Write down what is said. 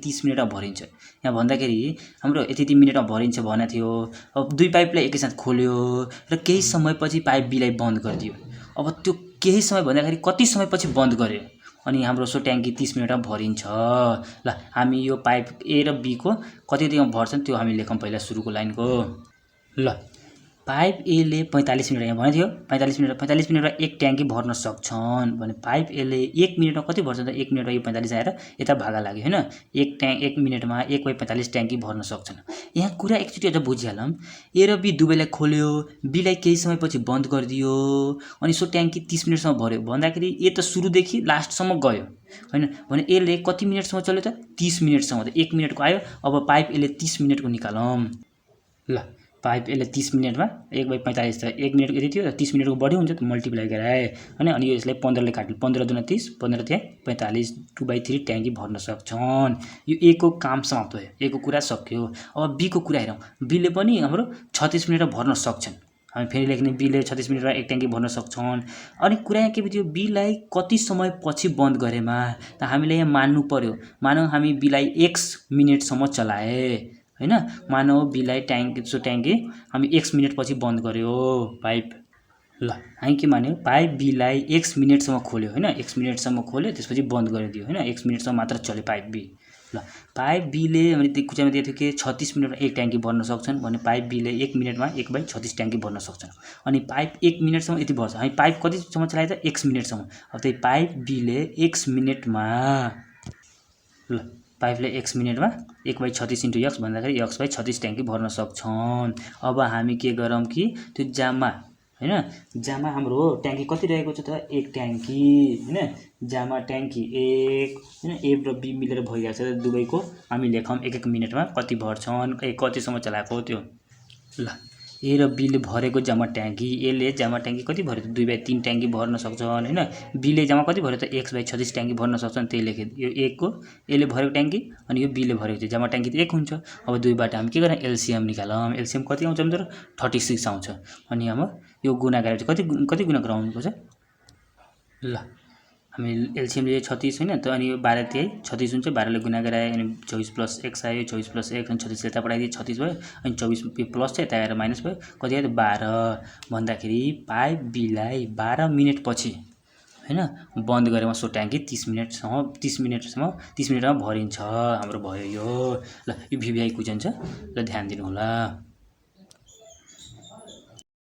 30 मिनेटमा भरिन्छ। यहाँ भन्दाखेरि हाम्रो यति मिनेटमा भरिन्छ भनेको थियो। अब दुई पाइपलाई एकैसाथ खोल्यो र केही समयपछि पाइप बीलाई बन्द गरिदियो। अब त्यो केही समय भन्दाखेरि कति समयपछि बन्द गर्यो अनि हाम्रो सो ट्याङ्की 30 मिनेटमा भरिन्छ। ल हामी यो पाइप ए र बी को कतिमा भर्छन् त्यो हामी लेखौँ पहिला सुरुको लाइनको। ल पाइप ए ले 45 मिनेट यहाँ भनेको थियो 45 मिनेटमा एक ट्याङ्की भर्न सक्छन् भने पाइप ए ले 1 मिनेटमा कति भर्छ त 1 मिनेटमा यो 45 आएर यता भागा लाग्यो हैन। 1 मिनेटमा 1/45 ट्याङ्की भर्न सक्छन्। यहाँ कुरा एकचोटि अझ बुझिहालौँ। ए र बी दुवैलाई खोल्यो, बीलाई केही समयपछि बन्द गरिदियो अनि सो ट्याङ्की 30 मिनेटसम्म भर्यो भन्दाखेरि ए त सुरुदेखि लास्टसम्म गयो हैन। भने ए ले कति मिनेटसम्म चल्यो त 30 मिनेटसम्म। त 1 मिनेटको आयो। अब पाइप ए ले 30 मिनेटको निकालौँ। ल पाइप ए ले 30 मिनेटमा 1/45 त 1 मिनेटको यति थियो। 30 मिनेटको बढी हुन्छ त मल्टिप्लाई गराए हैन। अनि यो यसलाई 15 ले काट्नु 15 दुना 30 15 थिए 45 2/3 ट्याङ्की भर्न सक्छन्। यो ए को काम समाप्त भयो। ए को कुरा सक्यो। अब बी को कुरा हेरौँ। बी ले पनि हाम्रो 36 मिनेटमा भर्न सक्छन्। हामी फेरि लेख्ने बी ले 36 मिनेटमा एक ट्याङ्की भर्न सक्छन्। अनि कुरा यहाँ के बुझ्यो बीलाई कति समय पछि बन्द गरेमा त हामीले यहाँ मान्नु पर्यो। मानौ हामी बीलाई x मिनेटसम्म चलाए हैन। मानौ बीलाई ट्याङ्की हामी x मिनेट पछि बन्द गर्यो पाइप। ल हामी के मान्यो पाइप बीलाई x मिनेटसम्म खोल्यो हैन। x मिनेटसम्म खोल्यो त्यसपछि बन्द गरिदियो हैन। x मिनेटसम्म मात्र चल्यो पाइप बी। ल पाइप बीले हामीले त्यो कुचामा दिएको थियो कि 36 मिनेटमा एक ट्याङ्की भर्न सक्छन् भने पाइप बीले 1 मिनेटमा 1/36 ट्याङ्की भर्न सक्छन्। अनि पाइप 1 मिनेटसम्म यति भर्छ। हामी पाइप कतिसम्म चलाए त x मिनेटसम्म। अब त्यही पाइप बीले x मिनेटमा ल पाइपले x मिनेटमा 1/36 × x भन्दाखेरि x/36 ट्याङ्की भर्न सक्छन्। अब हामी के गरौँ कि त्यो जामा हैन जामा हाम्रो ट्याङ्की कति रहेको छ त एक ट्याङ्की हैन। जामा ट्याङ्की 1 हैन ए र बी मिलेर भइरहेको छ दुवैको हामी लेखौँ 1 मिनेटमा कति भर्छन् कतिसम्म चलाएको त्यो। ल ए र बी ले भरेको जामा ट्याङ्की ए ले जामा ट्याङ्की कति भर्यो त 2/3 ट्याङ्की भर्न सक्छन् हैन। बी ले जामा कति भर्यो त 1/36 ट्याङ्की भर्न सक्छन्। त्यही लेखे यो ए को ए ले भरेको ट्याङ्की अनि यो बी ले भरेको चाहिँ जामा ट्याङ्की त 1 हुन्छ। अब दुईबाट हामी के गरौँ एलसीएम निकालौँ। एलसीएम कति आउँछ भने 36 आउँछ। अनि अब यो गुणा गरेर चाहिँ कति गुणा गराउनुपर्छ। ल हामी एलसीएम लिए 36 हैन त अनि यो 12 त्यही 36 हुन्छ। 12 ले गुणा गराए अनि 24 + x आयो 24 + x अनि 36 यता पठाइदिए 36 भयो अनि 24 प्लस चाहिँ यता आएर माइनस भयो कति आयो त 12 भन्दाखेरि पाइप बीलाई 12 मिनेट पछि हैन बन्द गरेमा सो ट्याङ्की 30 मिनेटमा भरिन्छ। हाम्रो भयो यो। ल यो भिभिआई क्वेशन छ। ल ध्यान दिनु होला।